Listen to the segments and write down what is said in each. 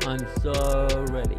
I'm so ready.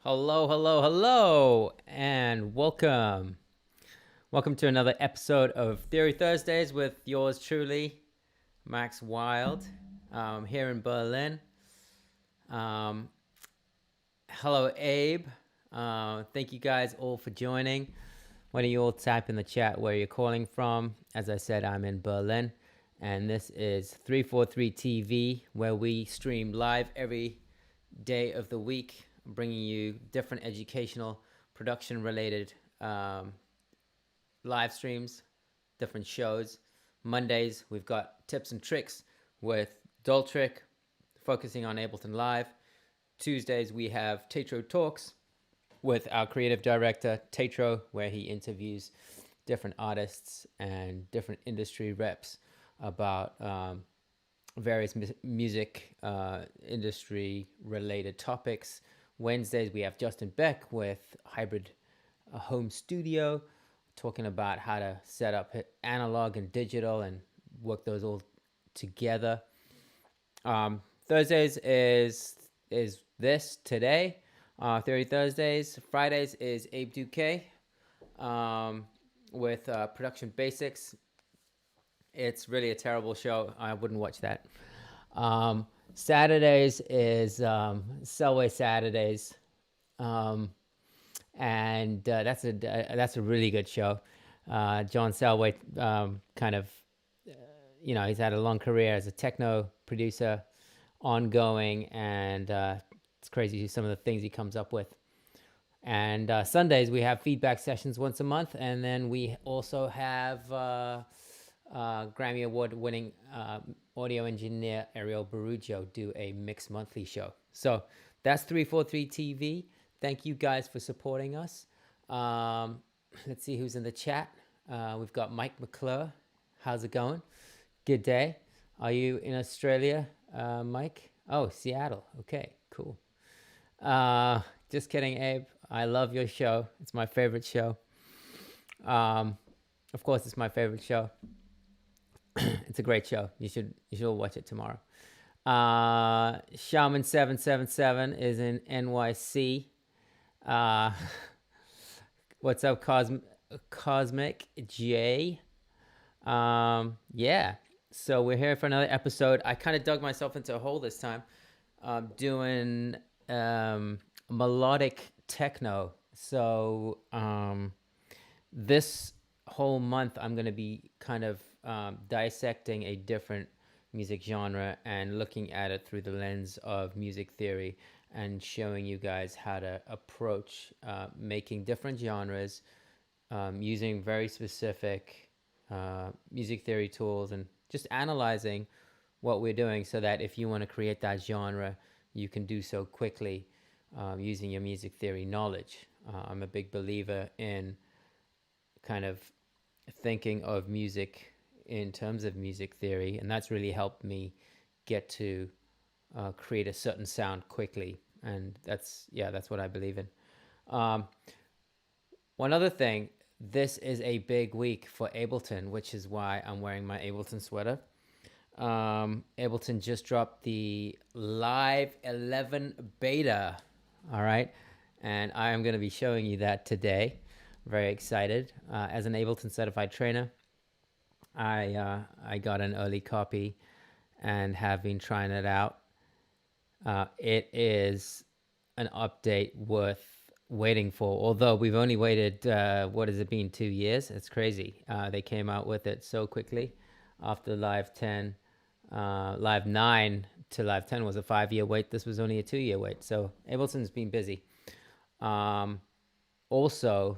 Hello, hello, hello, and welcome. Welcome to another episode of Theory Thursdays with yours truly, Max Wild, here in Berlin. Hello, Abe. Thank you guys all for joining. Why don't you all type in the chat where you're calling from? As I said, I'm in Berlin, and this is 343 TV, where we stream live every day of the week, bringing you different educational, production-related live streams, different shows, Mondays, we've got tips and tricks with dolltr, focusing on Ableton Live. Tuesdays, we have TAETRO Talks with our creative director, TAETRO, where he interviews different artists and different industry reps about various music industry related topics. Wednesdays, we have Justin Beck with Hybrid Home Studio, talking about how to set up analog and digital and work those all together. Thursdays is this today, 30 Thursdays. Fridays is Abe Duque with Production Basics. It's really a terrible show. I wouldn't watch that. Saturdays is Selway Saturdays, and that's a really good show. John Selway, kind of, he's had a long career as a techno producer, ongoing, and it's crazy some of the things he comes up with. And Sundays we have feedback sessions once a month, and then we also have Grammy Award winning audio engineer Ariel Barujo do a mixed monthly show. So that's 343 TV. Thank you guys for supporting us. Let's see who's in the chat. We've got Mike McClure. How's it going? Good day. Are you in Australia, Mike? Oh, Seattle. Okay, cool. Just kidding, Abe. I love your show. It's my favorite show. Of course, it's my favorite show. It's a great show. You should all watch it tomorrow. Shaman 777 is in NYC. What's up, Cosmic J? Yeah. So we're here for another episode. I kind of dug myself into a hole this time, doing melodic techno. So this whole month I'm going to be kind of dissecting a different music genre and looking at it through the lens of music theory, and showing you guys how to approach making different genres using very specific music theory tools, and just analyzing what we're doing so that if you want to create that genre, you can do so quickly using your music theory knowledge. I'm a big believer in kind of thinking of music in terms of music theory, and that's really helped me get to create a certain sound quickly, and that's what I believe in. One other thing, this is a big week for Ableton, which is why I'm wearing my Ableton sweater. Ableton just dropped the Live 11 beta, all right, and I am going to be showing you that today. Very excited. As an Ableton Certified Trainer, I got an early copy and have been trying it out. It is an update worth waiting for, although we've only waited, what has it been, 2 years? It's crazy. They came out with it so quickly after Live 10. Live 9 to Live 10 was a 5-year wait. This was only a 2-year wait. So Ableton's been busy. Also,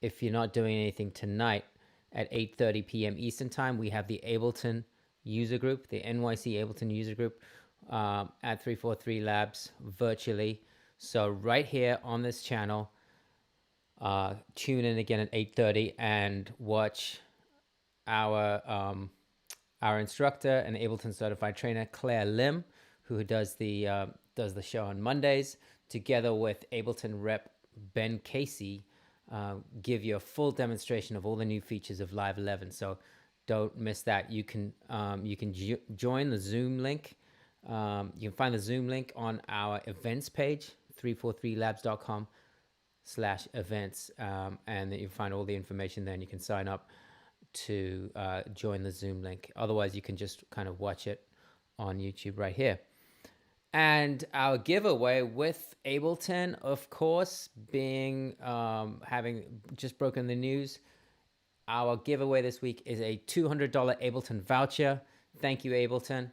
if you're not doing anything tonight, at 8:30 p.m. Eastern Time, we have the Ableton user group, the NYC Ableton user group, at 343 Labs virtually. So right here on this channel, tune in again at 8:30 and watch our instructor and Ableton Certified Trainer, Claire Lim, who does the show on Mondays, together with Ableton rep Ben Casey, give you a full demonstration of all the new features of Live 11. So don't miss that. You can join the Zoom link. You can find the Zoom link on our events page, 343labs.com/events, and you can find all the information there, and you can sign up to join the Zoom link. Otherwise, you can just kind of watch it on YouTube right here. And our giveaway with Ableton, of course, being having just broken the news, our giveaway this week is a $200 Ableton voucher. Thank you, Ableton.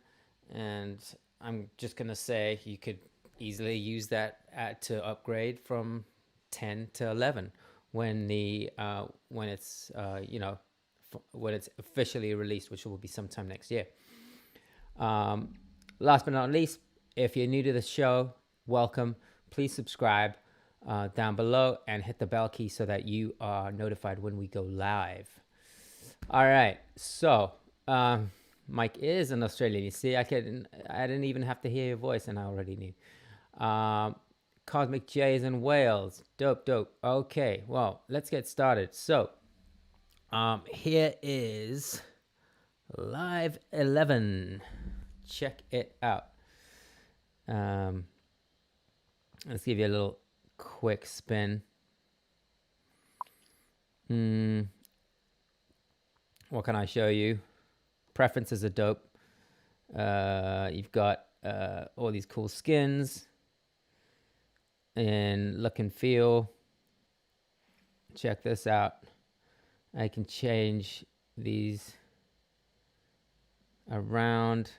And I'm just going to say you could easily use that to upgrade from 10 to 11 when it's when it's officially released, which will be sometime next year. Last but not least, if you're new to the show, welcome. Please subscribe down below and hit the bell key so that you are notified when we go live. All right, so Mike is an Australian. You see, I didn't even have to hear your voice, and I already knew. Cosmic J is in Wales. Dope. Okay, well, let's get started. So here is Live 11. Check it out. Let's give you a little quick spin. What can I show you? Preferences are dope. You've got all these cool skins and look and feel. Check this out. I can change these around.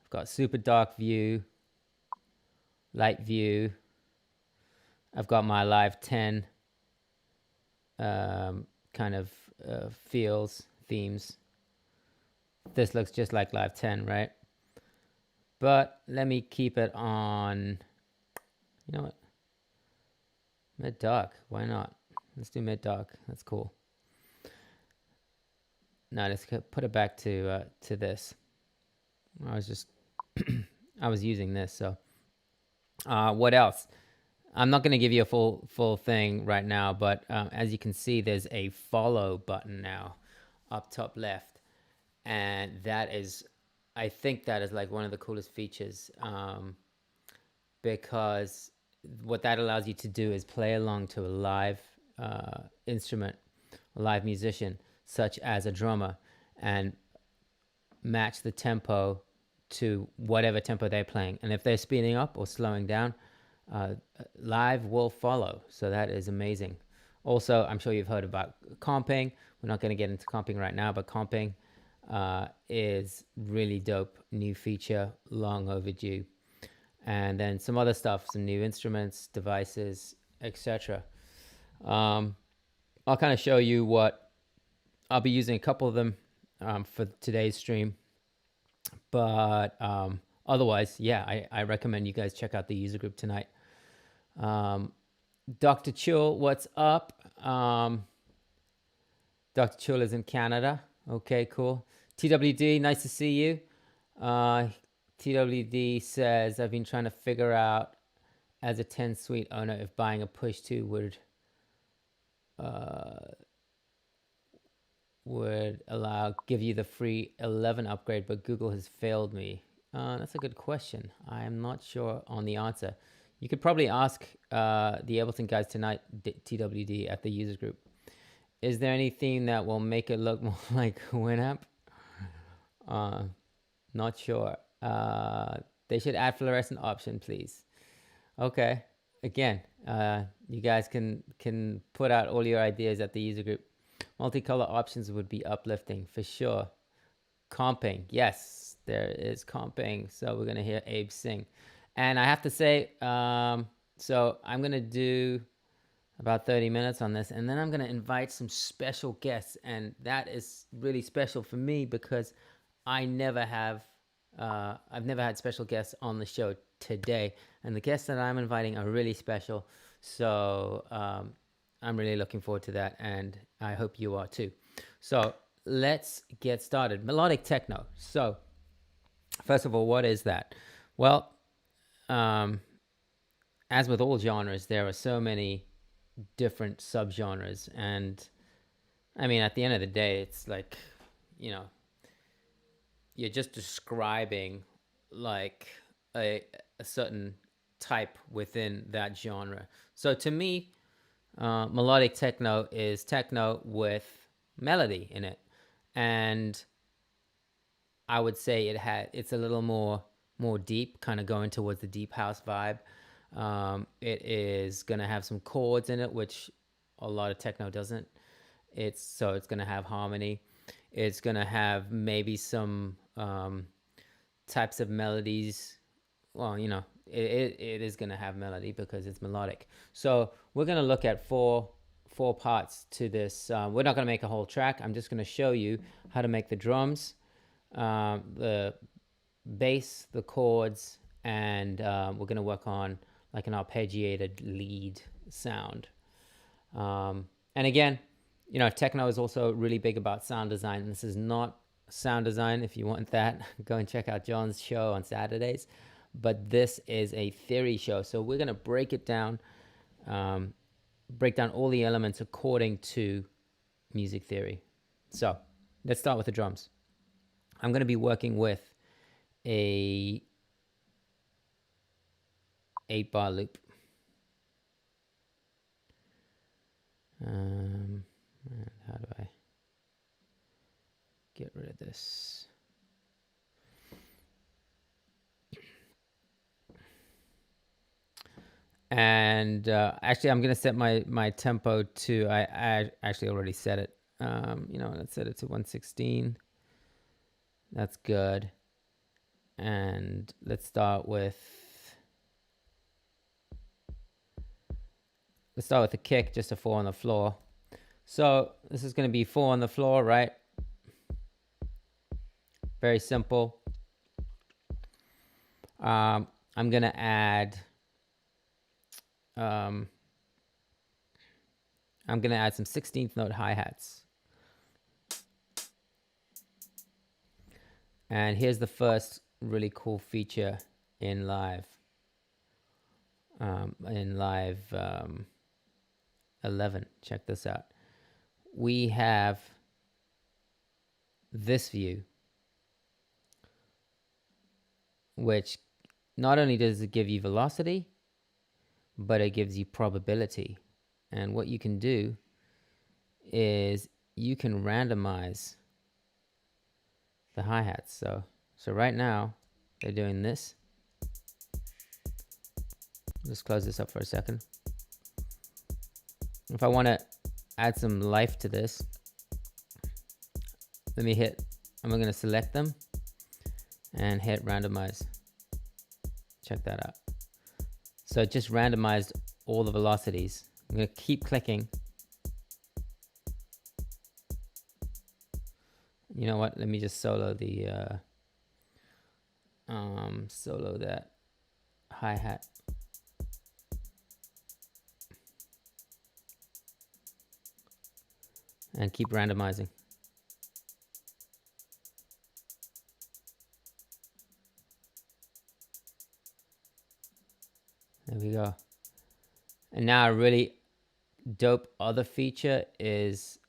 I've got super dark view, light view. I've got my Live 10 kind of themes. This looks just like Live 10, right? But let me keep it on, you know what? Mid-dark, why not? Let's do mid-dark, that's cool. Now let's put it back to this. I was using this, so. What else? I'm not going to give you a full thing right now, but as you can see, there's a follow button now up top left. And that is, I think that is like one of the coolest features, because what that allows you to do is play along to a live instrument, a live musician, such as a drummer, and match the tempo to whatever tempo they're playing. And if they're speeding up or slowing down, live will follow. So that is amazing. Also, I'm sure you've heard about comping. We're not going to get into comping right now, but comping is really dope. New feature, long overdue. And then some other stuff, some new instruments, devices, etc. I'll kind of show you what I'll be using, a couple of them for today's stream. But otherwise, yeah, I recommend you guys check out the user group tonight. Dr. Chul, what's up? Dr. Chul is in Canada. Okay, cool. TWD, nice to see you. TWD says, I've been trying to figure out as a 10 suite owner if buying a Push 2 would give you the free 11 upgrade, but Google has failed me. That's a good question. I'm not sure on the answer. You could probably ask the Ableton guys tonight, TWD, at the users group. Is there anything that will make it look more like Winamp? Not sure. They should add fluorescent option, please. Okay. Again, you guys can put out all your ideas at the user group. Multicolor options would be uplifting for sure. Comping, yes, there is comping. So we're gonna hear Abe sing, and I have to say, so I'm gonna do about 30 minutes on this, and then I'm gonna invite some special guests, and that is really special for me because I've never had special guests on the show today, and the guests that I'm inviting are really special. So I'm really looking forward to that, and I hope you are too. So let's get started. Melodic Techno. So first of all, what is that? Well, as with all genres, there are so many different subgenres, and I mean, at the end of the day, it's like, you know, you're just describing like a certain type within that genre. So to me, melodic techno is techno with melody in it, and I would say it's a little more deep, kind of going towards the deep house vibe. It is gonna have some chords in it, which a lot of techno doesn't. It's gonna have harmony. It's gonna have maybe some types of melodies. Well, you know, it is gonna have melody because it's melodic. So we're gonna look at four 4 parts to this. We're not going to make a whole track. I'm just going to show you how to make the drums, the bass, the chords, and we're going to work on like an arpeggiated lead sound. And again, you know, techno is also really big about sound design. This is not sound design. If you want that, go and check out John's show on Saturdays. But this is a theory show, so we're going to break it down, break down all the elements according to music theory. So let's start with the drums. I'm going to be working with a 8-bar loop. And how do I get rid of this? And actually, I'm going to set my tempo to, I actually already set it. You know, let's set it to 116. That's good. And let's start with the kick, just a 4 on the floor. So this is going to be 4 on the floor, right? Very simple. I'm going to add some 16th note hi-hats. And here's the first really cool feature in Live. 11. Check this out. We have this view, which not only does it give you velocity, but it gives you probability. And what you can do is you can randomize the hi-hats. So right now they're doing this. Just close this up for a second. If I want to add some life to this, let me hit, I'm going to select them and hit randomize. Check that out. So it just randomized all the velocities. I'm going to keep clicking. You know what? Let me just solo the solo that hi-hat. And keep randomizing. There we go. And now a really dope other feature is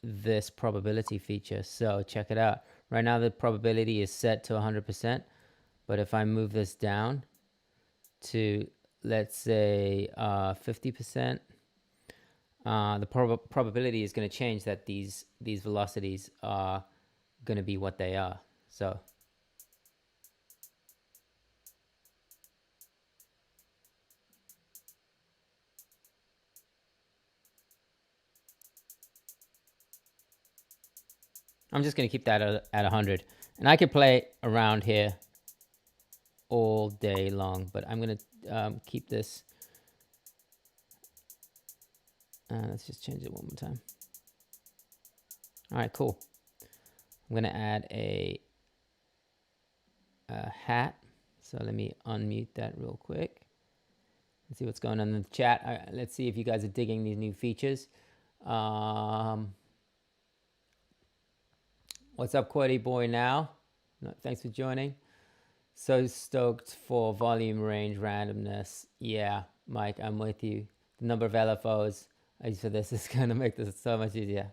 this probability feature. So check it out. Right now the probability is set to 100%, but if I move this down to, let's say, 50%, the probability is going to change that these velocities are going to be what they are. So I'm just going to keep that at 100. And I could play around here all day long, but I'm going to keep this. Let's just change it one more time. All right, cool. I'm going to add a hat. So let me unmute that real quick. Let's see what's going on in the chat. Let's see if you guys are digging these new features. What's up, Quirty Boy now? No, thanks for joining. So stoked for volume, range, randomness. Yeah, Mike, I'm with you. The number of LFOs I use for this is going to make this so much easier.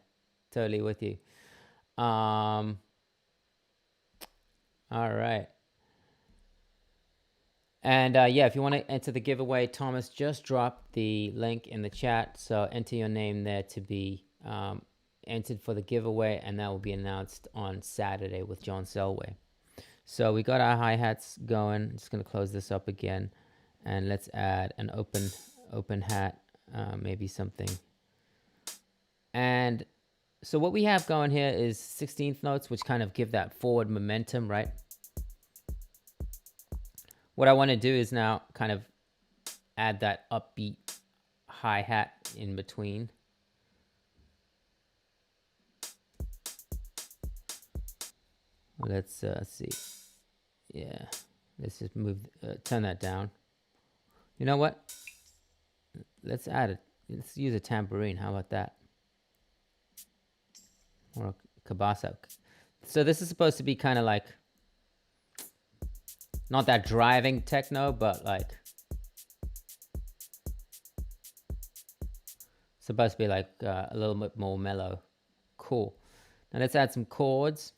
Totally with you. All right. And yeah, if you want to enter the giveaway, Thomas just dropped the link in the chat. So enter your name there to be entered for the giveaway, and that will be announced on Saturday with John Selway. So we got our hi-hats going. I'm just going to close this up again, and let's add an open hat, maybe something. And so what we have going here is 16th notes, which kind of give that forward momentum, right? What I want to do is now kind of add that upbeat hi-hat in between. Let's see. Yeah, let's just move, turn that down. You know what? Let's add it. Let's use a tambourine. How about that? Or a cabasa. So this is supposed to be kind of like, not that driving techno, but like supposed to be like a little bit more mellow. Cool. Now let's add some chords.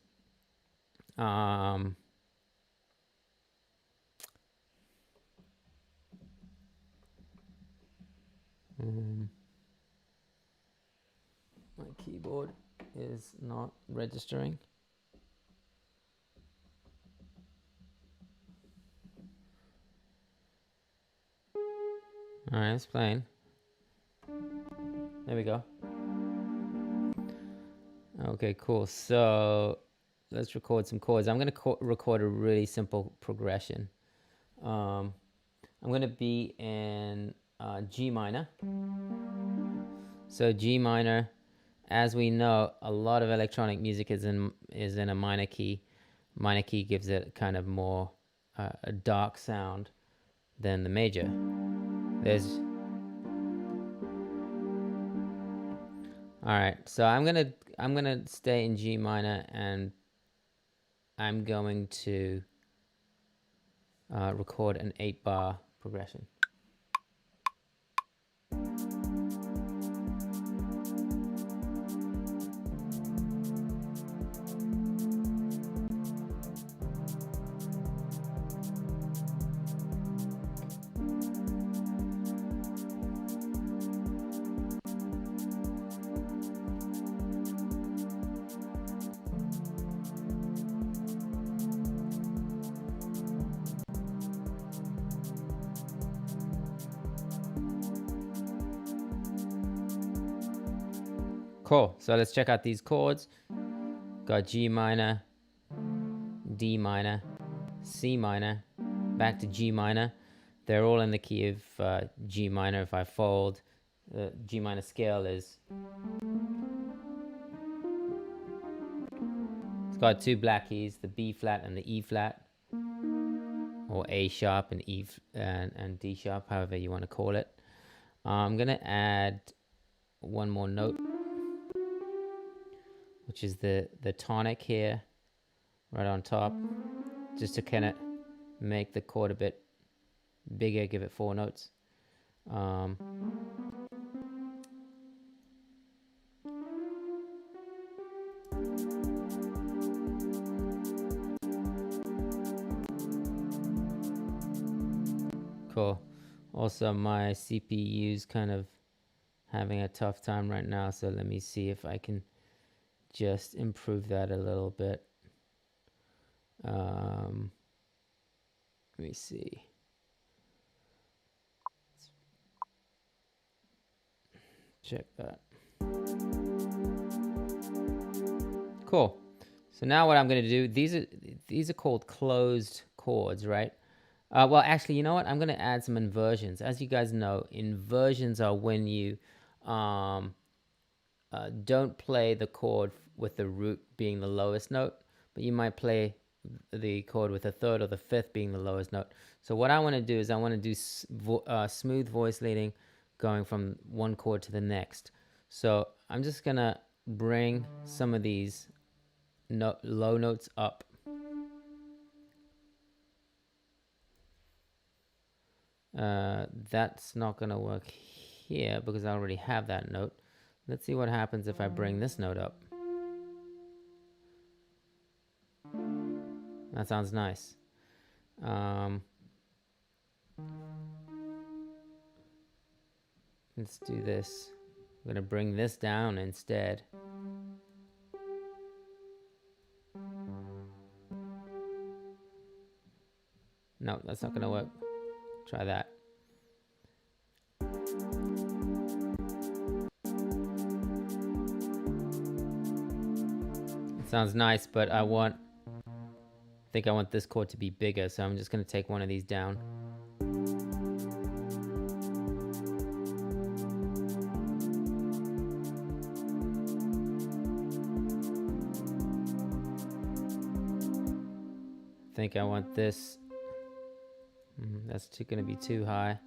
My keyboard is not registering. All right, it's playing. There we go. Okay, cool. So let's record some chords. I'm going to record a really simple progression. I'm going to be in G minor. So G minor, as we know, a lot of electronic music is in a minor key. Minor key gives it kind of more a dark sound than the major. All right, so I'm gonna stay in G minor, and I'm going to record an 8-bar progression. Cool. So let's check out these chords. Got G minor, D minor, C minor, back to G minor. They're all in the key of G minor. If I fold, the G minor scale is... It's got two black keys, the B flat and the E flat, or A sharp and E and D sharp, however you want to call it. I'm gonna add one more note, which is the tonic here, right on top, just to kind of make the chord a bit bigger, give it 4 notes. Cool. Also, my CPU's kind of having a tough time right now, so let me see if I can just improve that a little bit. Let me see. Check that. Cool. So now what I'm going to do, these are called closed chords, right? Well, actually, you know what? I'm going to add some inversions. As you guys know, inversions are when you don't play the chord with the root being the lowest note, but you might play the chord with the 3rd or the 5th being the lowest note. So what I want to do is I want to do smooth voice leading going from one chord to the next. So I'm just going to bring some of these low notes up. That's not going to work here because I already have that note. Let's see what happens if I bring this note up. That sounds nice. Let's do this. I'm going to bring this down instead. No, that's not going to work. Try that. It sounds nice, but I think I want this chord to be bigger, so I'm just going to take one of these down. think I want this. That's going to be too high.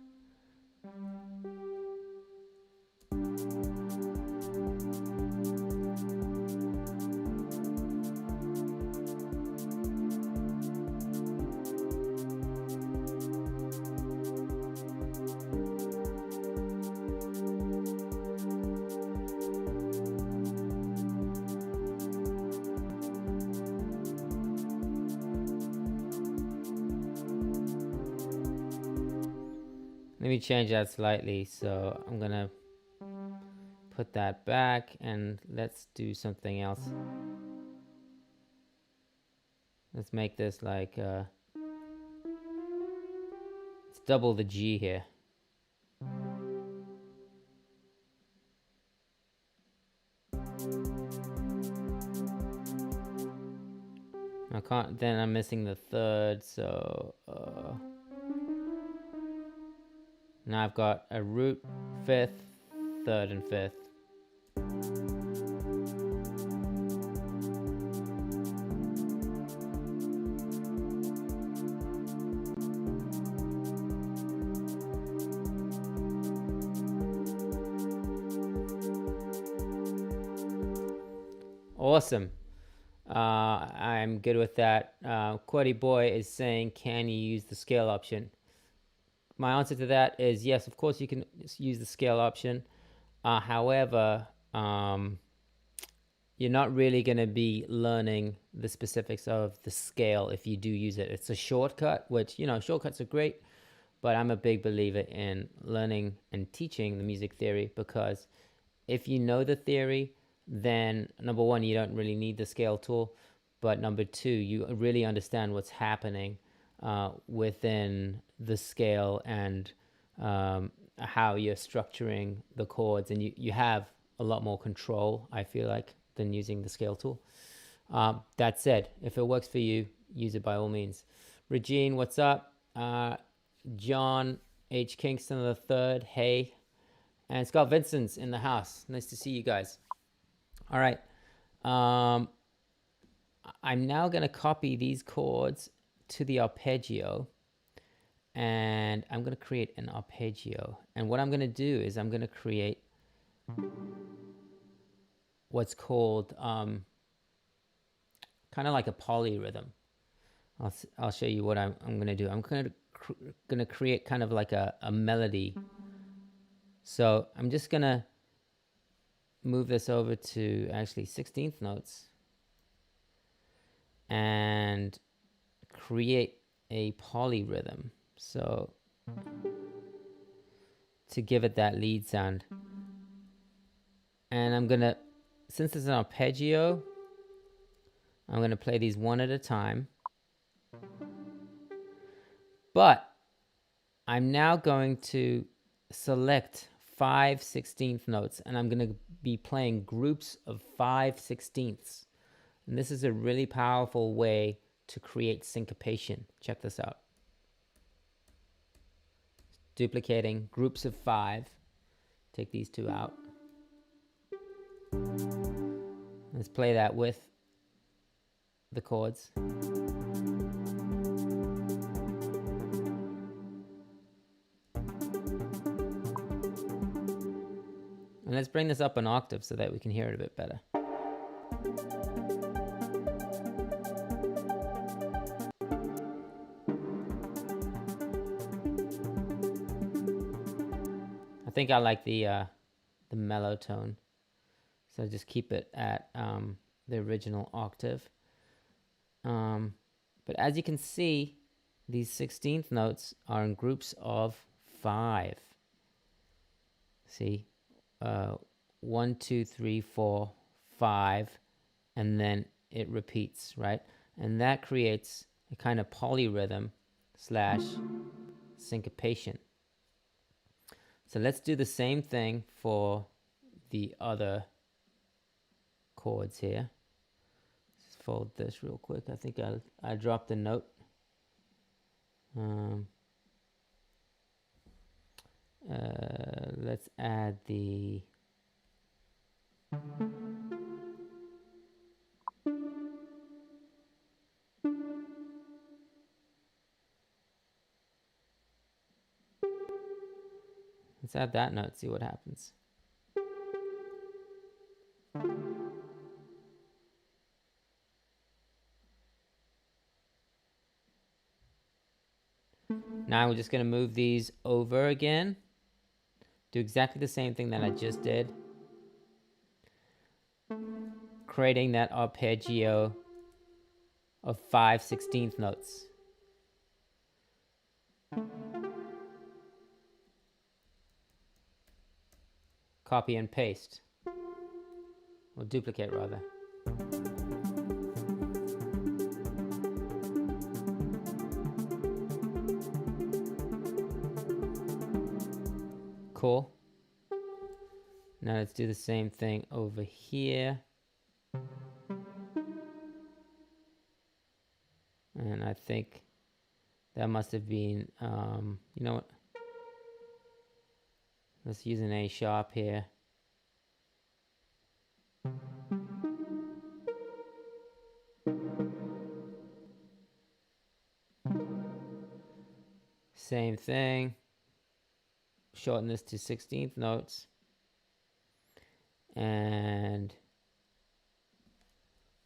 Let me change that slightly. So I'm going to put that back and let's do something else. Let's make this like, let's double the G here. I can't, then I'm missing the third, so now I've got a root, fifth, third, and fifth. Awesome. I'm good with that. Quaddy Boy is saying, can you use the scale option? My answer to that is yes, of course you can use the scale option. However, you're not really going to be learning the specifics of the scale if you do use it. It's a shortcut, which, you know, shortcuts are great, but I'm a big believer in learning and teaching the music theory, because if you know the theory, then number one, you don't really need the scale tool, but number two, you really understand what's happening within the scale and how you're structuring the chords, and you have a lot more control, I feel like, than using the scale tool. That said, if it works for you, use it by all means. Regine, what's up? John H. Kingston III, hey. And Scott Vincent's in the house. Nice to see you guys. All right. I'm now going to copy these chords to the arpeggio, and I'm going to create an arpeggio. And what I'm going to do is I'm going to create what's called kind of like a polyrhythm. I'll show you what I'm going to do. I'm going to create kind of like a melody. So I'm just going to move this over to actually 16th notes and create a polyrhythm. So to give it that lead sound. And I'm going to, since it's an arpeggio, I'm going to play these one at a time. But I'm now going to select 5 16th notes, and I'm going to be playing groups of 5 16ths. And this is a really powerful way to create syncopation. Check this out. Duplicating groups of 5. Take these two out. Let's play that with the chords. And let's bring this up an octave so that we can hear it a bit better. I think I like the mellow tone, so just keep it at the original octave. But as you can see, these 16th notes are in groups of 5. See? 1, 2, 3, 4, 5, and then it repeats, right? And that creates a kind of polyrhythm / syncopation. So let's do the same thing for the other chords here. Let's fold this real quick. I think I dropped a note. Let's add the Let's add that note, see what happens. Now we're just going to move these over again. Do exactly the same thing that I just did. Creating that arpeggio of 5/16 notes. Copy and paste. Or duplicate rather. Cool. Now let's do the same thing over here. And I think that must have been, you know what? Let's use an A sharp here. Same thing. Shorten this to 16th notes. And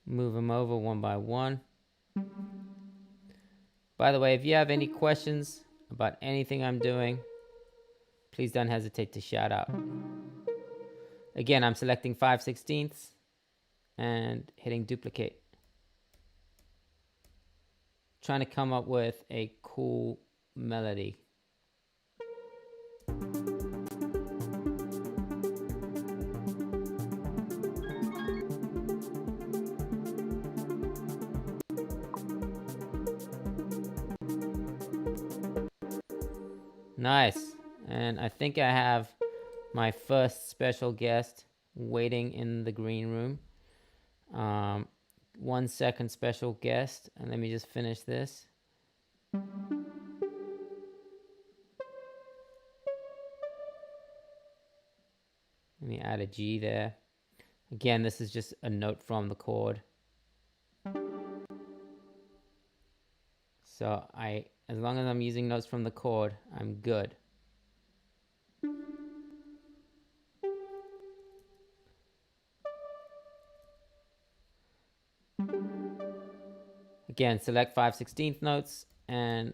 move them over one by one. By the way, if you have any questions about anything I'm doing, please don't hesitate to shout out. Again, I'm selecting 5/16 and hitting duplicate. Trying to come up with a cool melody. Nice. And I think I have my first special guest waiting in the green room. 1 second special guest. And let me just finish this. Let me add a G there. Again, this is just a note from the chord. So as long as I'm using notes from the chord, I'm good. Again, select 5/16 notes and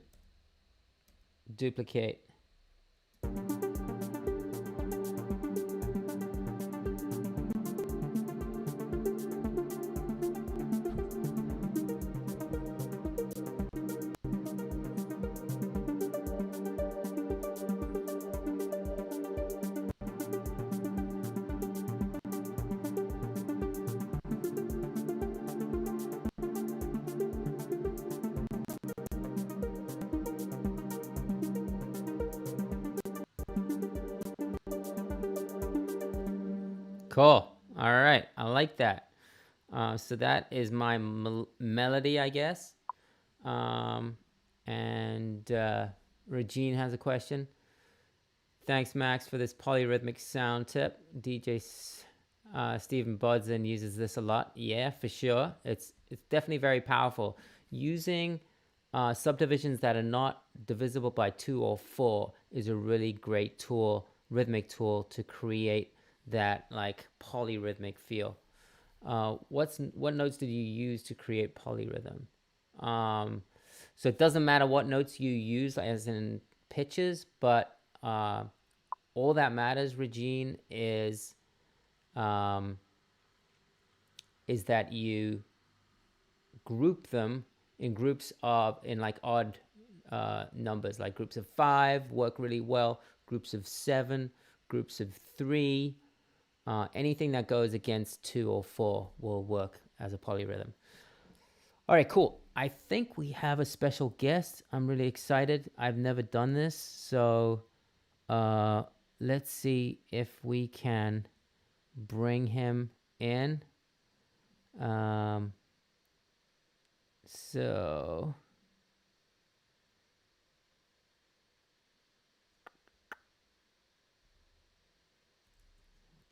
duplicate. Cool. All right. I like that. So that is my melody, I guess. And Regine has a question. Thanks, Max, for this polyrhythmic sound tip. DJ Stephen Bodson uses this a lot. Yeah, for sure. It's definitely very powerful. Using subdivisions that are not divisible by 2 or 4 is a really great tool, rhythmic tool, to create that like polyrhythmic feel. What notes did you use to create polyrhythm? So it doesn't matter what notes you use as in pitches, but all that matters, Regine, is that you group them in groups in like odd numbers, like groups of 5 work really well, groups of 7, groups of 3. Anything that goes against 2 or 4 will work as a polyrhythm. All right, cool. I think we have a special guest. I'm really excited. I've never done this, so let's see if we can bring him in. So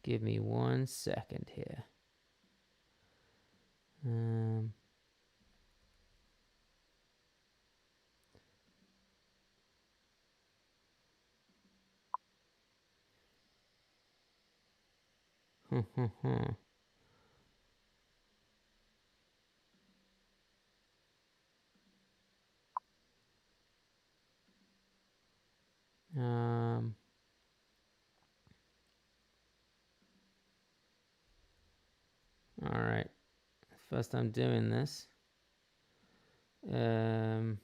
give me 1 second here. All right. First I'm doing this. All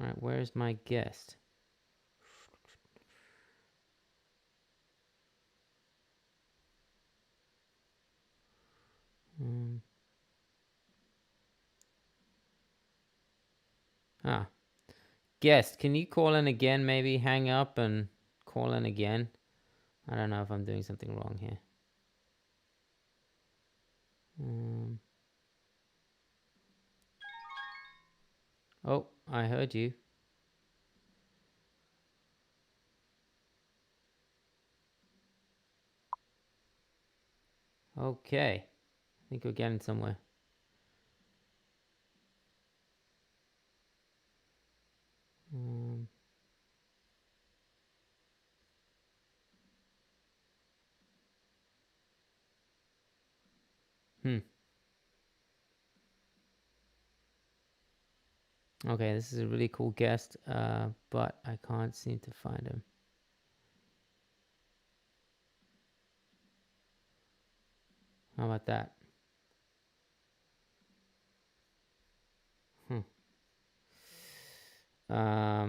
right, where's my guest? Guest, can you call in again? Maybe hang up and call in again. I don't know if I'm doing something wrong here. Oh, I heard you. Okay. I think we're getting somewhere. Okay, this is a really cool guest, but I can't seem to find him. How about that?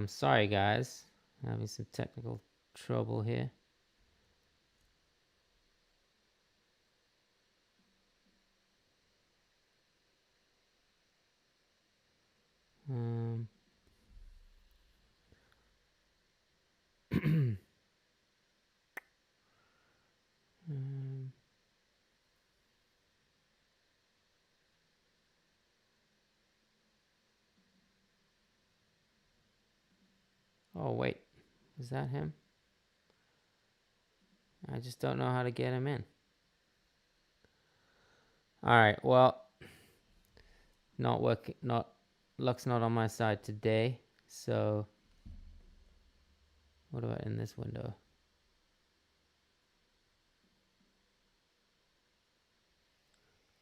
Sorry guys, having some technical trouble here. Oh wait, is that him? I just don't know how to get him in. All right, well, not working, luck's not on my side today. So what about in this window?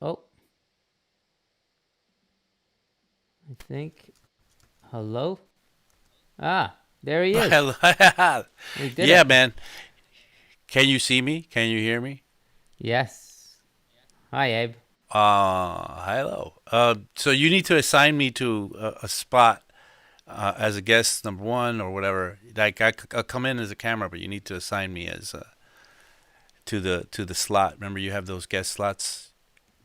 Oh, I think, hello? Ah, there he is. Yeah, man. Can you see me? Can you hear me? Yes. Hi, Abe. Hello. So you need to assign me to a spot as a guest number one or whatever. Like I'll come in as a camera, but you need to assign me as to the slot. Remember, you have those guest slots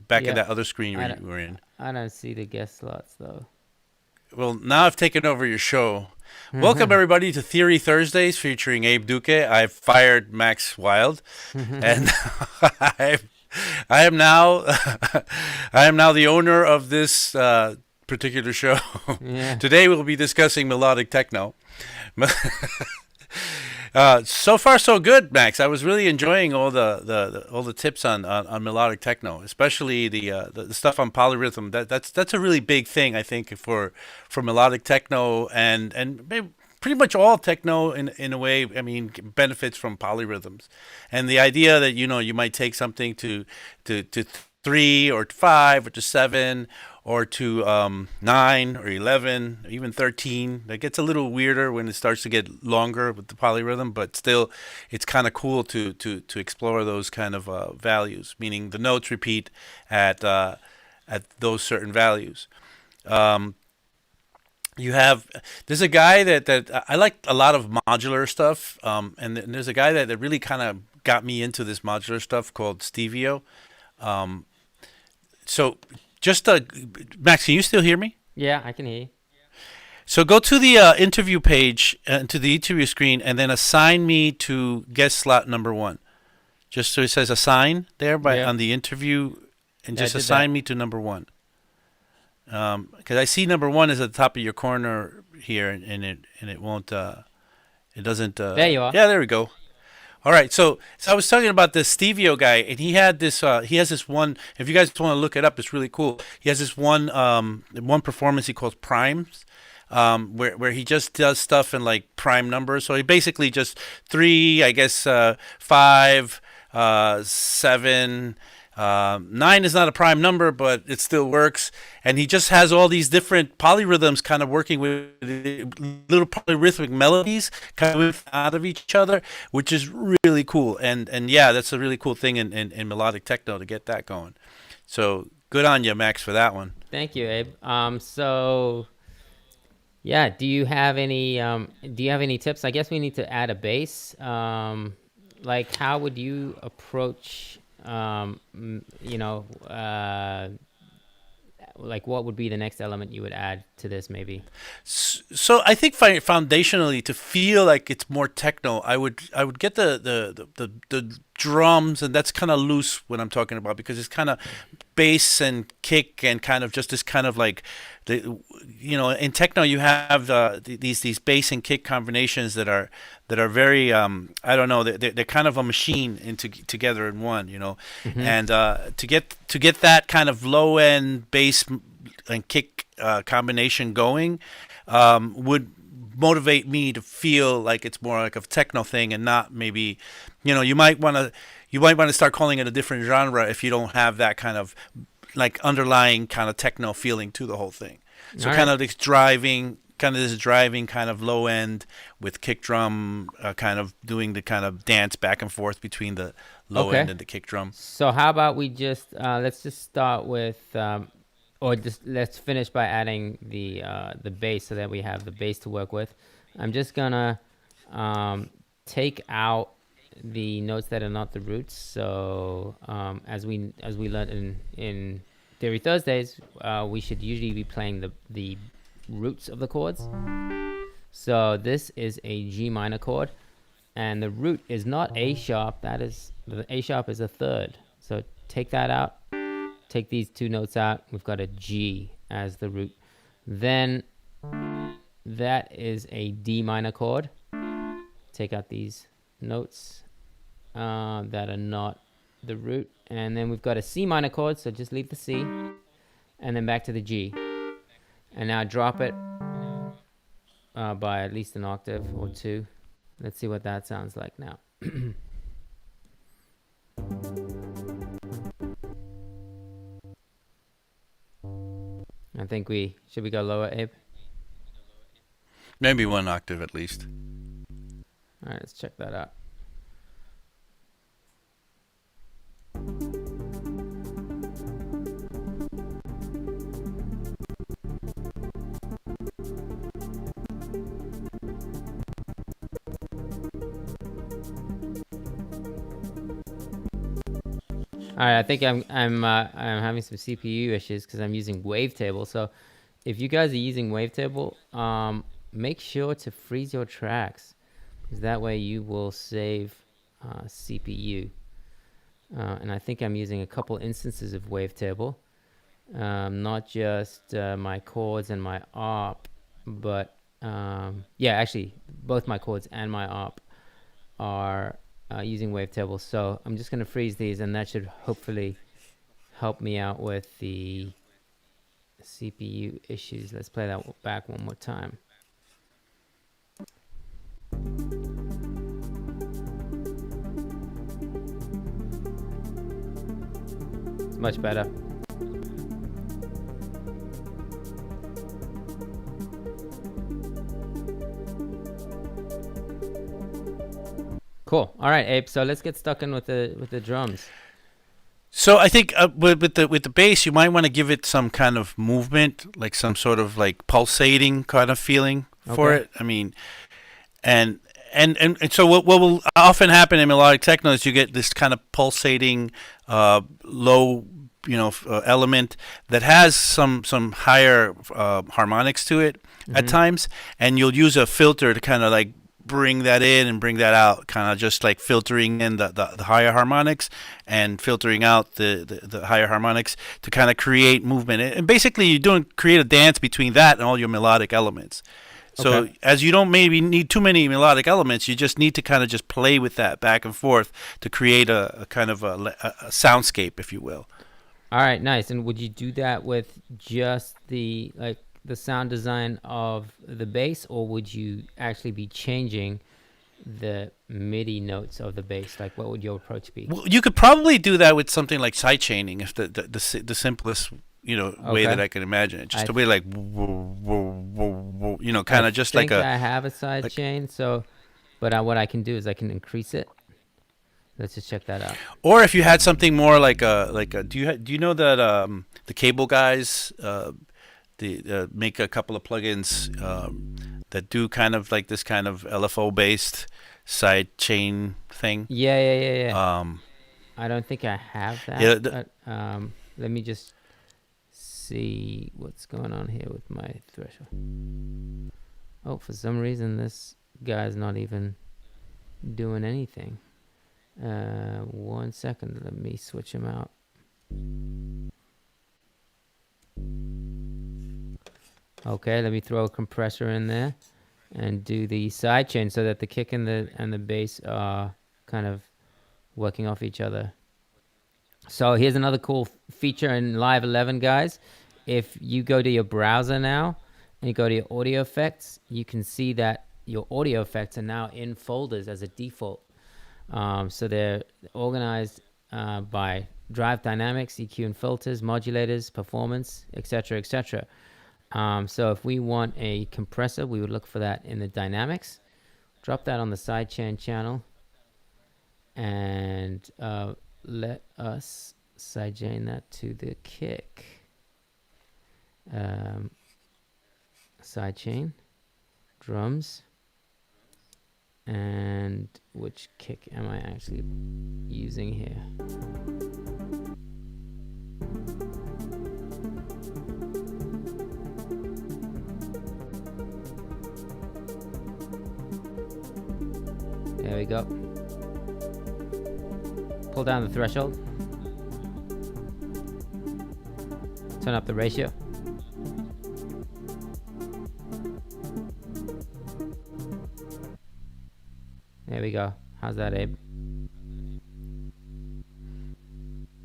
back in that other screen you were in. I don't see the guest slots though. Well, now I've taken over your show. Welcome everybody to Theory Thursdays featuring Abe Duque. I've fired Max Wild, and I am now I am now the owner of this particular show. Yeah. Today we'll be discussing melodic techno. So far so good, Max. I was really enjoying all the tips on melodic techno, especially the stuff on polyrhythm. That's a really big thing, I think, for melodic techno and maybe pretty much all techno in a way. I mean, benefits from polyrhythms, and the idea that you might take something to 3 or to 5 or to 7 or to 9 or 11, or even 13. That gets a little weirder when it starts to get longer with the polyrhythm, but still, it's kind of cool to explore those kind of values, meaning the notes repeat at those certain values. There's a guy that I like a lot of modular stuff, and there's a guy that really kind of got me into this modular stuff called Stevio. So just Max, can you still hear me? Yeah, I can hear you. So go to the interview page, to the interview screen, and then assign me to guest slot number 1. Just so it says assign there on the interview, and just assign me to number 1. Because I see number 1 is at the top of your corner here, and it won't. It doesn't. There you are. Yeah, there we go. All right, so I was talking about this Stevio guy, and he had this. He has this one. If you guys want to look it up, it's really cool. He has this one performance he calls Primes, where he just does stuff in like prime numbers. So he basically just 3, I guess, 5, 7. 9 is not a prime number, but it still works. And he just has all these different polyrhythms kind of working with little polyrhythmic melodies coming out of each other, which is really cool. And yeah, that's a really cool thing in melodic techno to get that going. So good on you, Max, for that one. Thank you, Abe. So yeah, do you have any tips? I guess we need to add a bass. Like how would you approach like what would be the next element you would add to this maybe? So I think foundationally, to feel like it's more techno, I would get the drums, and that's kind of loose when I'm talking about, because it's kind of bass and kick and kind of just this kind of like in techno you have these bass and kick combinations that are very I don't know, they're kind of a machine together in one, Mm-hmm. and to get that kind of low end bass and kick combination going would motivate me to feel like it's more like a techno thing, and not maybe you might want to start calling it a different genre if you don't have that kind of like underlying kind of techno feeling to the whole thing. So All kind right. of this driving kind of low end with kick drum kind of doing the kind of dance back and forth between the low Okay. end and the kick drum. So how about we just let's just start with or just let's finish by adding the bass so that we have the bass to work with. I'm just gonna take out the notes that are not the roots. So as we learned in Theory Thursdays, we should usually be playing the roots of the chords. So this is a G minor chord, and the root is not A sharp. That is, the A sharp is a third. So take that out. Take these two notes out. We've got a G as the root. Then that is a D minor chord. Take out these notes that are not the root. And then we've got a C minor chord, so just leave the C. And then back to the G. And now drop it by at least an octave or two. Let's see what that sounds like now. I think should we go lower, Abe? Maybe 1 octave at least. All right, let's check that out. All right, I think I'm having some CPU issues because I'm using Wavetable. So if you guys are using Wavetable, make sure to freeze your tracks, because that way you will save CPU. And I think I'm using a couple instances of Wavetable, not just my chords and my ARP, but yeah, actually both my chords and my ARP are using Wavetable. So I'm just going to freeze these, and that should hopefully help me out with the CPU issues. Let's play that back one more time. It's much better. Cool. All right, Abe. So let's get stuck in with the drums. So I think with the bass, you might want to give it some kind of movement, like some sort of like pulsating kind of feeling for Okay. it. I mean, and so what will often happen in melodic techno is you get this kind of pulsating low element that has some higher harmonics to it at times, and you'll use a filter to kind of like bring that in and bring that out, kind of just like filtering in the higher harmonics and filtering out the higher harmonics to kind of create movement. And basically you create a dance between that and all your melodic elements. So Okay. as you don't maybe need too many melodic elements, you just need to kind of just play with that back and forth to create a kind of a soundscape, if you will. All right, nice. And would you do that with just the the sound design of the bass, or would you actually be changing the MIDI notes of the bass? Like, what would your approach be? Well, you could probably do that with something like sidechaining, if the simplest way that I can imagine it. Just a way like kind of just like a. I have a side chain, so, but what I can do is I can increase it. Let's just check that out. Or if you had something more like a do you know that the cable guys make a couple of plugins that do kind of like this kind of LFO based side chain thing? Yeah. I don't think I have that. Yeah, but, let me just see what's going on here with my threshold. Oh, for some reason this guy's not even doing anything. 1 second, let me switch him out. Okay, let me throw a compressor in there and do the side chain so that the kick and the bass are kind of working off each other. So here's another cool feature in Live 11, guys. If you go to your browser now and you go to your audio effects, you can see that your audio effects are now in folders as a default. So they're organized by drive dynamics, EQ and filters, modulators, performance, etc., etc. So if we want a compressor, we would look for that in the dynamics. Drop that on the sidechain channel, and let us sidechain that to the kick. Sidechain, drums. And which kick am I actually using here? There we go. Pull down the threshold. Turn up the ratio. There we go. How's that, Abe?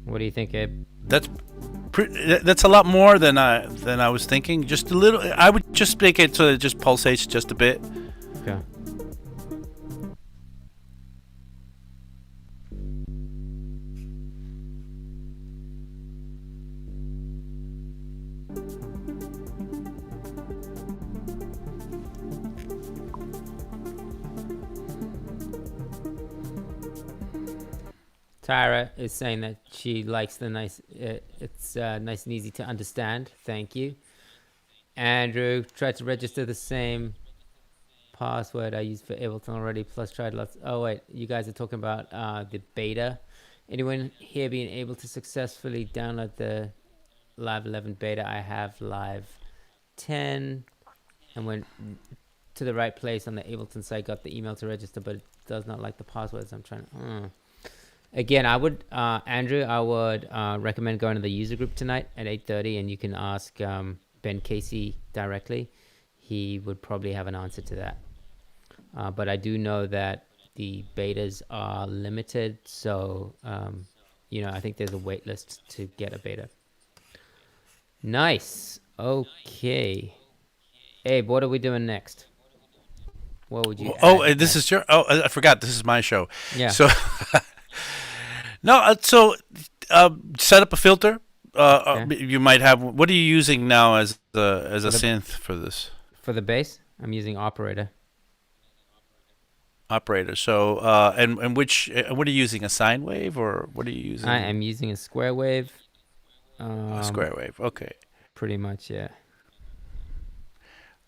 What do you think, Abe? That's a lot more than I was thinking. Just a little. I would just make it so it just pulsates just a bit. Okay. Tyra is saying that she likes the nice, it's nice and easy to understand. Thank you. Andrew tried to register the same password I used for Ableton already, plus tried lots. Oh, wait, you guys are talking about the beta. Anyone here being able to successfully download the Live 11 beta? I have Live 10 and went to the right place on the Ableton site, got the email to register, but it does not like the passwords. I'm trying to... Again, I would, Andrew, I would recommend going to the user group tonight at 8:30, and you can ask Ben Casey directly. He would probably have an answer to that. But I do know that the betas are limited, so, I think there's a wait list to get a beta. Nice. Okay. Abe, what are we doing next? What would you add this next? is your... Oh, I forgot. This is my show. Yeah. So... No, set up a filter. Okay. You might have. What are you using now as a synth for this? For the bass, I'm using Operator. Operator. So, and which? What are you using? A sine wave, or what are you using? I am using a square wave. A square wave. Okay. Pretty much, yeah.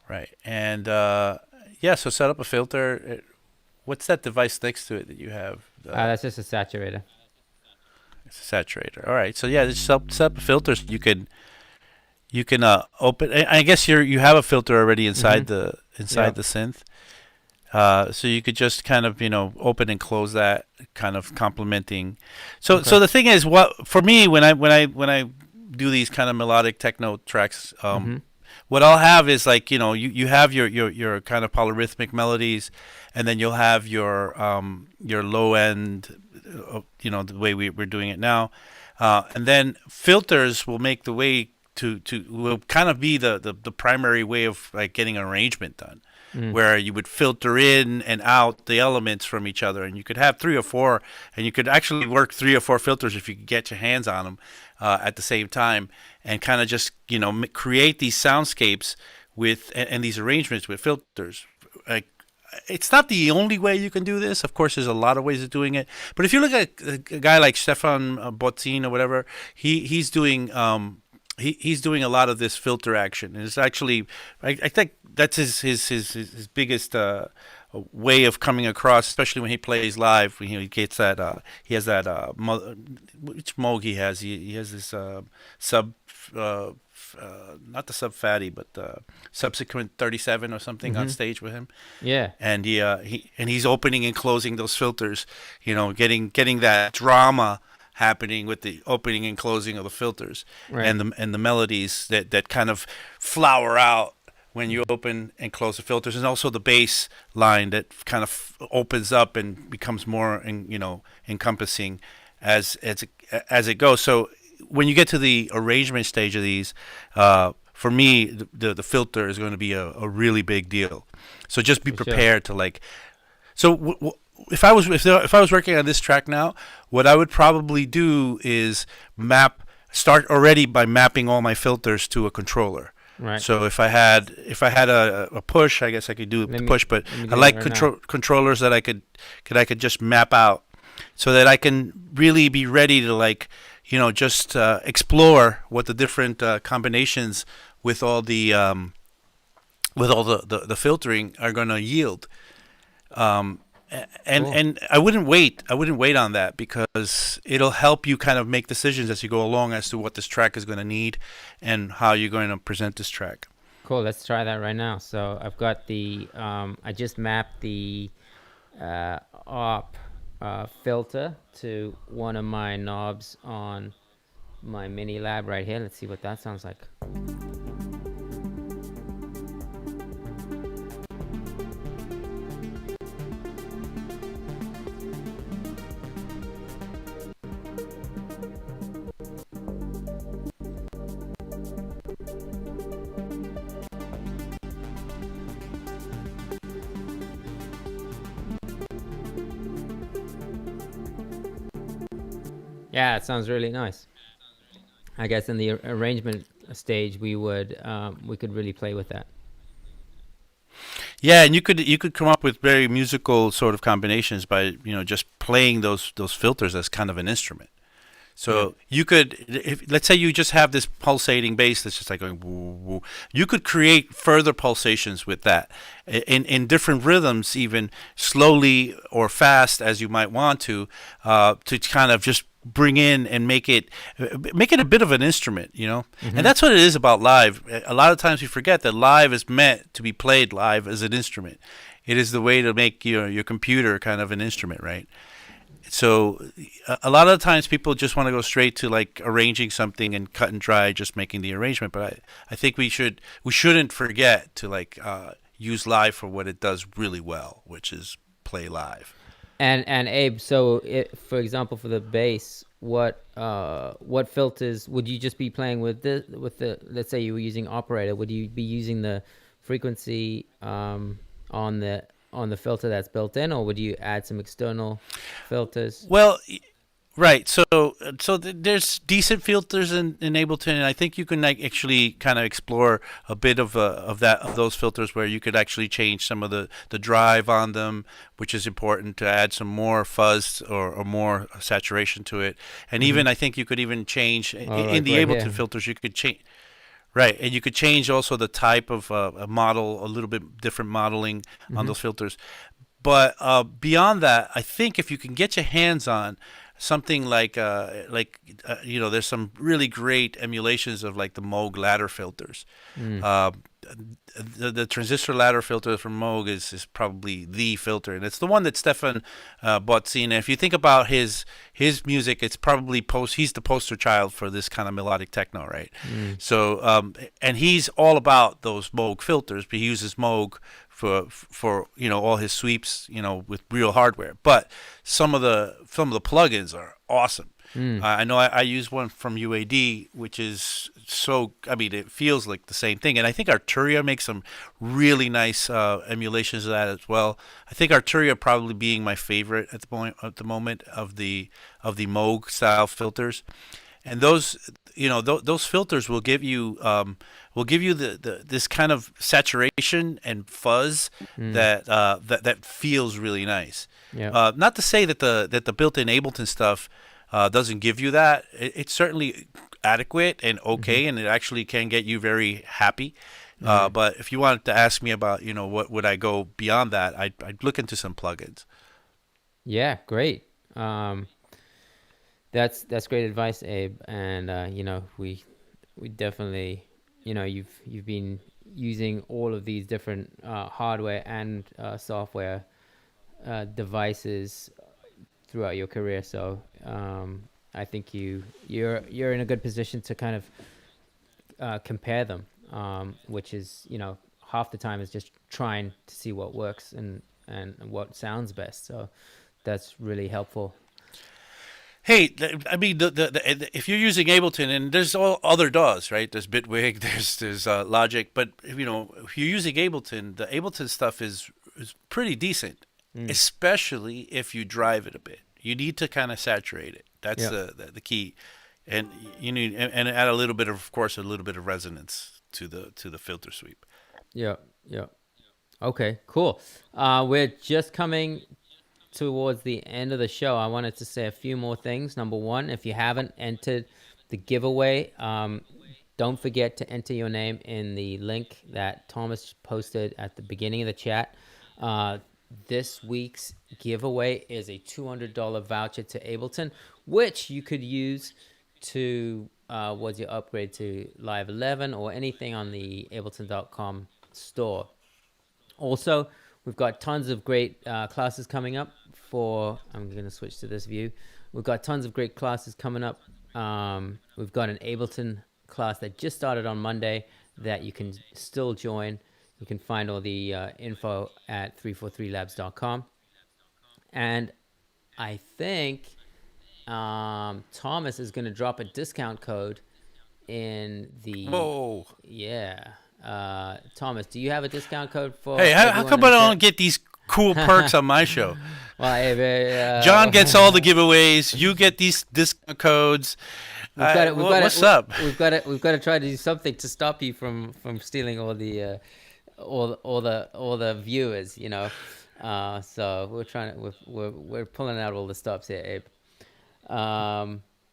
Right, and so set up a filter. What's that device next to it that you have? That's just a saturator. It's a saturator. All right. So yeah, just set up a filter. So you can open. I guess you have a filter already inside the synth. So you could just kind of open and close that, kind of complementing. So the thing is, what for me when I do these kind of melodic techno tracks, what I'll have is like you have your kind of polyrhythmic melodies, and then you'll have your low end. The way we're doing it now, and then filters will make the way to will kind of be the primary way of like getting an arrangement done, where you would filter in and out the elements from each other, and you could have 3 or 4, and you could actually work 3 or 4 filters if you could get your hands on them at the same time, and kind of just create these soundscapes with and these arrangements with filters. Like, it's not the only way you can do this. Of course, there's a lot of ways of doing it. But if you look at a guy like Stefan Botzin or whatever, he's doing he's doing a lot of this filter action. And it's actually, I think that's his biggest way of coming across, especially when he plays live. He gets that he has that which Moog he has. He has this sub. Not the sub fatty, but subsequent 37 or something on stage with him. Yeah, and he's opening and closing those filters, getting that drama happening with the opening and closing of the filters, right. and the melodies that kind of flower out when you open and close the filters, and also the bass line that kind of opens up and becomes more encompassing as it goes. So when you get to the arrangement stage of these, for me, the filter is going to be a really big deal. So just be prepared to like. So if I was working on this track now, what I would probably do is start already by mapping all my filters to a controller. Right. So if I had a push, I guess I could do the push, but I like controllers that I could just map out, so that I can really be ready to like. Just explore what the different combinations with all the filtering are going to yield. Cool. And I wouldn't wait on that, because it'll help you kind of make decisions as you go along as to what this track is going to need and how you're going to present this track. Cool. Let's try that right now. So I've got the I just mapped the ARP filter to one of my knobs on my mini lab right here. Let's see what that sounds like. Yeah, it sounds really nice. I guess in the arrangement stage, we could really play with that. Yeah, and you could come up with very musical sort of combinations by just playing those filters as kind of an instrument. So you could, let's say you just have this pulsating bass that's just like going woo, woo. You could create further pulsations with that in different rhythms, even slowly or fast as you might want to kind of just bring in and make it a bit of an instrument, And that's what it is about live. A lot of times we forget that live is meant to be played live as an instrument. It is the way to make your computer kind of an instrument, right? So a lot of times people just want to go straight to like arranging something and cut and dry, just making the arrangement. But I think we shouldn't forget to like use live for what it does really well, which is play live. And Abe, so for example, for the bass, what filters would you just be playing with the let's say you were using operator, would you be using the frequency on the filter that's built in, or would you add some external filters? Well, right. So there's decent filters in Ableton, and I think you can actually kind of explore a bit of those filters where you could actually change some of the drive on them, which is important to add some more fuzz or more saturation to it. And even I think you could even change in the Ableton filters. You could change. Right, and you could change also the type of a model, a little bit different modeling on those filters. But beyond that, I think if you can get your hands on something like there's some really great emulations of like the Moog ladder filters. The transistor ladder filter from Moog is probably the filter, and it's the one that Stefan Botzin. And if you think about his music, it's probably he's the poster child for this kind of melodic techno, right? So and he's all about those Moog filters, but he uses Moog for all his sweeps, with real hardware. But some of the plugins are awesome. I know I use one from UAD, which is so. I mean, it feels like the same thing, and I think Arturia makes some really nice emulations of that as well. I think Arturia probably being my favorite at the moment of the Moog style filters, and those filters will give you the this kind of saturation and fuzz that feels really nice. Yeah. Not to say that the built-in Ableton stuff doesn't give you that. It's certainly adequate and okay, and it actually can get you very happy. But if you wanted to ask me about, what would I go beyond that, I'd look into some plugins. Yeah, great. That's great advice, Abe. And we definitely, you've been using all of these different hardware and software devices throughout your career. So I think you're in a good position to kind of compare them, which is, half the time is just trying to see what works and what sounds best. So that's really helpful. Hey, I mean, if you're using Ableton, and there's all other DAWs, right? There's Bitwig, there's Logic, but if you're using Ableton, the Ableton stuff is pretty decent, especially if you drive it a bit. You need to kind of saturate it. That's the key, and you need and add a little bit of course, a little bit of resonance to the filter sweep. Yeah. Okay, cool. We're just coming towards the end of the show. I wanted to say a few more things. Number one, if you haven't entered the giveaway, don't forget to enter your name in the link that Thomas posted at the beginning of the chat. This week's giveaway is a $200 voucher to Ableton, which you could use to was your upgrade to Live 11 or anything on the Ableton.com store. Also, we've got tons of great classes coming up I'm going to switch to this view. We've got tons of great classes coming up. We've got an Ableton class that just started on Monday that you can still join. You can find all the info at 343labs.com. And I think Thomas is going to drop a discount code in the... Whoa. Yeah. Thomas, do you have a discount code for... Hey, how come I don't get these cool perks on my show? Well, hey, John gets all the giveaways. You get these discount codes. What's up? We've got to try to do something to stop you from stealing all the viewers. So we're pulling out all the stops here, Abe.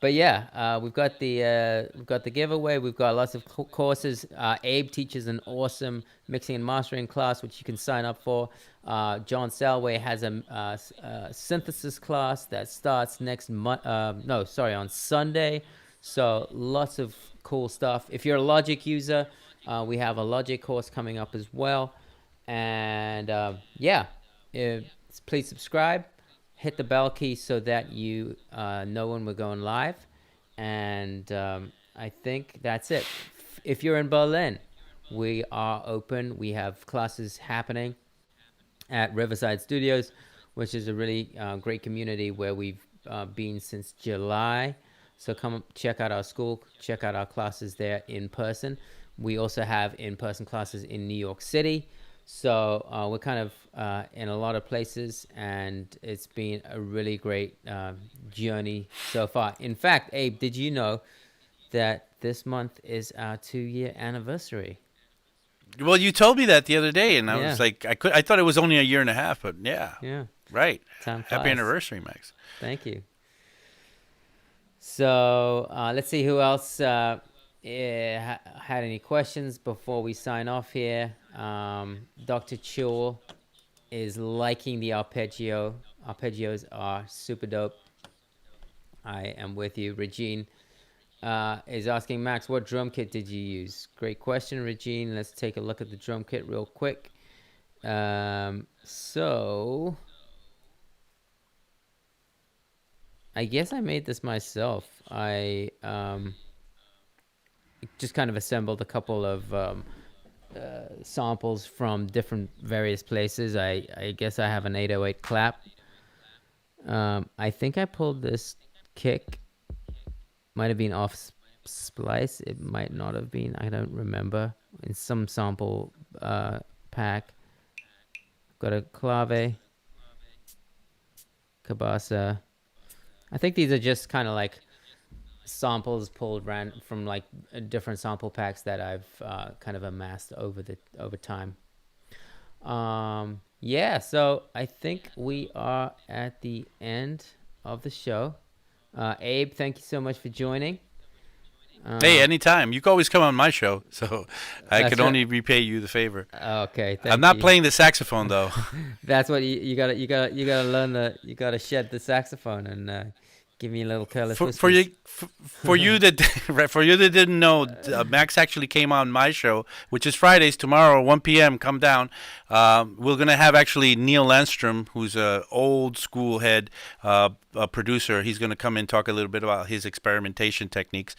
But yeah, we've got the giveaway. We've got lots of courses. Abe teaches an awesome mixing and mastering class, which you can sign up for. John Salway has a synthesis class that starts on Sunday. So lots of cool stuff. If you're a Logic user, we have a Logic course coming up as well. And please subscribe. Hit the bell key so that you know when we're going live. And I think that's it. If you're in Berlin, we are open. We have classes happening at Riverside Studios, which is a really great community where we've been since July. So come check out our school, check out our classes there in person. We also have in-person classes in New York City. So we're kind of in a lot of places, and it's been a really great journey so far. In fact, Abe, did you know that this month is our 2-year anniversary? Well, you told me that the other day, and I was like, I thought it was only a year and a half, but yeah, right. Happy anniversary, Max. Thank you. So let's see who else had any questions before we sign off here. Dr. Chul is liking the arpeggio. Arpeggios are super dope. I am with you. Regine is asking, Max, what drum kit did you use? Great question, Regine. Let's take a look at the drum kit real quick. So I guess I made this myself. I just kind of assembled a couple of samples from different various places. I guess I have an 808 clap. I think I pulled this kick. Might have been off Splice. It might not have been. I don't remember. In some sample pack. Got a clave, cabasa. I think these are just kind of like samples pulled from like different sample packs that I've kind of amassed over time. Yeah, so I think we are at the end of the show. Abe, thank you so much for joining. Hey, anytime. You can always come on my show, so I can right. only repay you the favor. Okay, thank I'm not you. playing the saxophone though. That's what you gotta learn you gotta shed the saxophone and give me a little careless whispers. For you that didn't know, Max actually came on my show, which is Fridays tomorrow, 1 p.m. Come down. We're gonna have actually Neil Landstrom, who's a old school head producer. He's gonna come in and talk a little bit about his experimentation techniques.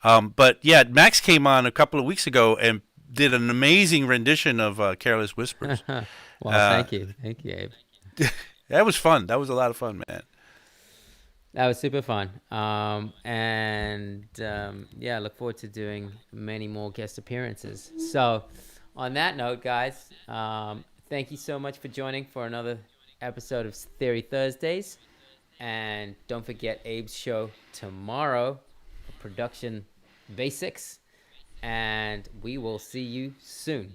But yeah, Max came on a couple of weeks ago and did an amazing rendition of Careless Whispers. Well, thank you, Abe. That was fun. That was a lot of fun, man. That was super fun. Yeah, look forward to doing many more guest appearances. So on that note, guys, thank you so much for joining for another episode of Theory Thursdays. And don't forget Abe's show tomorrow, Production Basics. And we will see you soon.